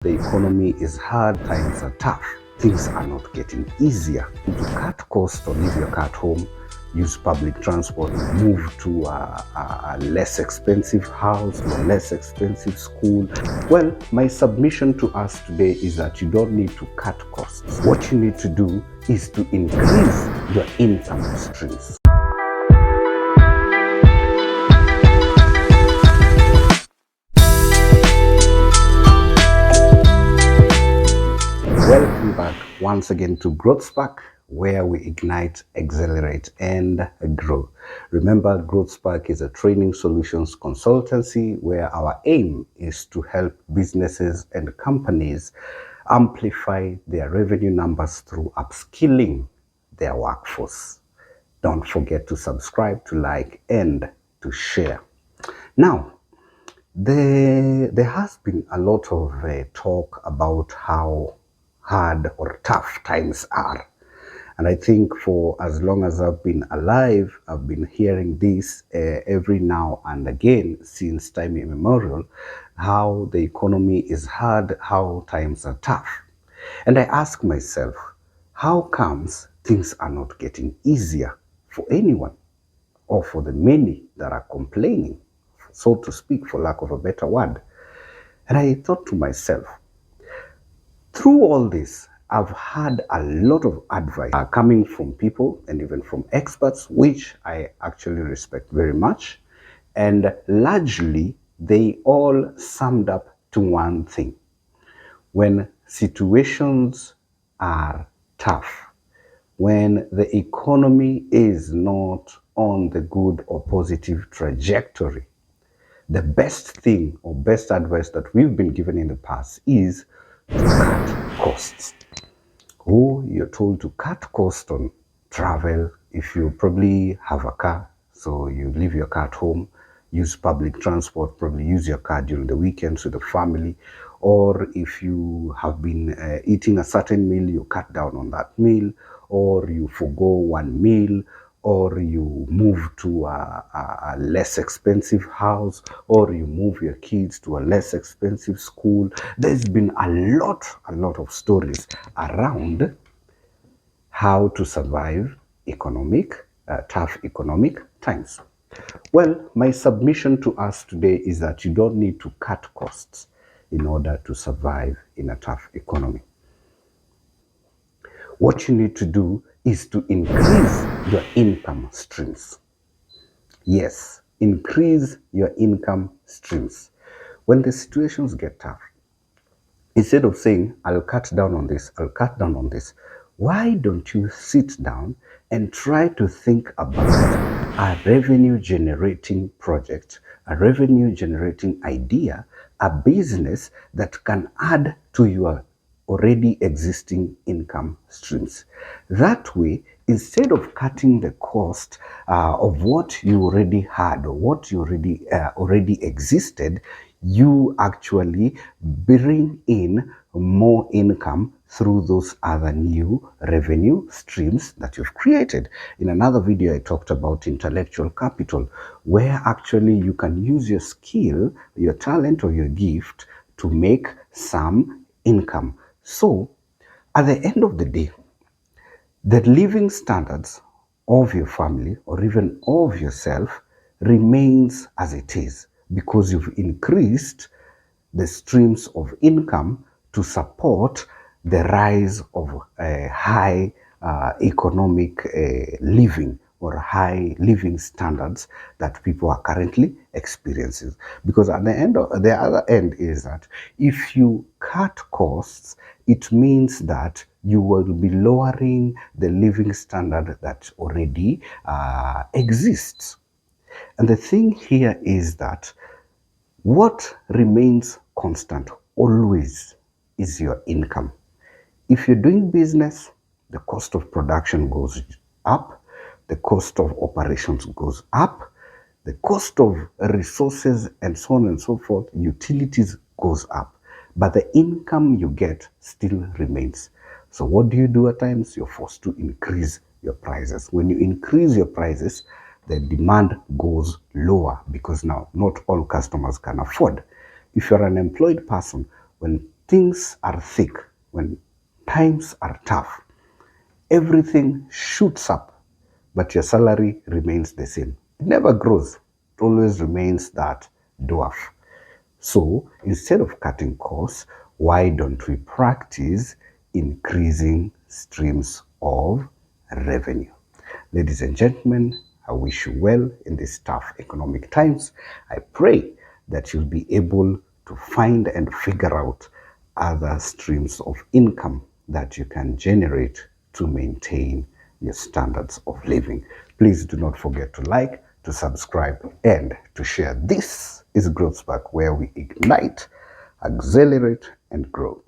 The economy is hard, times are tough, things are not getting easier. To cut costs or leave your car at home, use public transport, move to a less expensive house, to a less expensive school. Well, my submission to us today is that you don't need to cut costs. What you need to do is to increase your income streams. Welcome back once again to Growth Spark, where we ignite, accelerate, and grow. Remember, Growth Spark is a training solutions consultancy where our aim is to help businesses and companies amplify their revenue numbers through upskilling their workforce. Don't forget to subscribe, to like, and to share. Now, there has been a lot of talk about how hard or tough times are. And I think for as long as I've been alive, I've been hearing this every now and again since time immemorial, how the economy is hard, how times are tough. And I ask myself, how comes things are not getting easier for anyone or for the many that are complaining, so to speak, for lack of a better word? And I thought to myself, through all this, I've had a lot of advice coming from people and even from experts, which I actually respect very much. And largely, they all summed up to one thing. When situations are tough, when the economy is not on the good or positive trajectory, the best thing or best advice that we've been given in the past is to cut costs. Oh, you're told to cut costs on travel. If you probably have a car, so you leave your car at home, use public transport, probably use your car during the weekends with the family. Or if you have been eating a certain meal, you cut down on that meal, or you forgo one meal, or you move to a less expensive house, or you move your kids to a less expensive school. There's been a lot of stories around how to survive tough economic times. Well, my submission to us today is that you don't need to cut costs in order to survive in a tough economy. What you need to do is to increase your income streams. Yes, increase your income streams. When the situations get tough, instead of saying, I'll cut down on this, I'll cut down on this, why don't you sit down and try to think about a revenue generating project, a revenue generating idea, a business that can add to your already existing income streams. That way, instead of cutting the cost of what you already had or what you already existed, you actually bring in more income through those other new revenue streams that you've created. In another video, I talked about intellectual capital, where actually you can use your skill, your talent, or your gift to make some income. So, at the end of the day, the living standards of your family or even of yourself remains as it is because you've increased the streams of income to support the rise of high economic living or high living standards that people are currently experiencing. Because at the other end is that if you cut costs, it means that you will be lowering the living standard that already exists. And the thing here is that what remains constant always is your income. If you're doing business, the cost of production goes up, the cost of operations goes up, the cost of resources and so on and so forth, utilities goes up, but the income you get still remains. So what do you do at times? You're forced to increase your prices. When you increase your prices, the demand goes lower because now not all customers can afford. If you're an employed person, when things are thick, when times are tough, everything shoots up, but your salary remains the same. It never grows. It always remains that dwarf. So instead of cutting costs, why don't we practice increasing streams of revenue? Ladies and gentlemen, I wish you well in these tough economic times. I pray that you'll be able to find and figure out other streams of income that you can generate to maintain your standards of living. Please do not forget to like, to subscribe, and to share. This is Growth Spark, where we ignite, accelerate, and grow.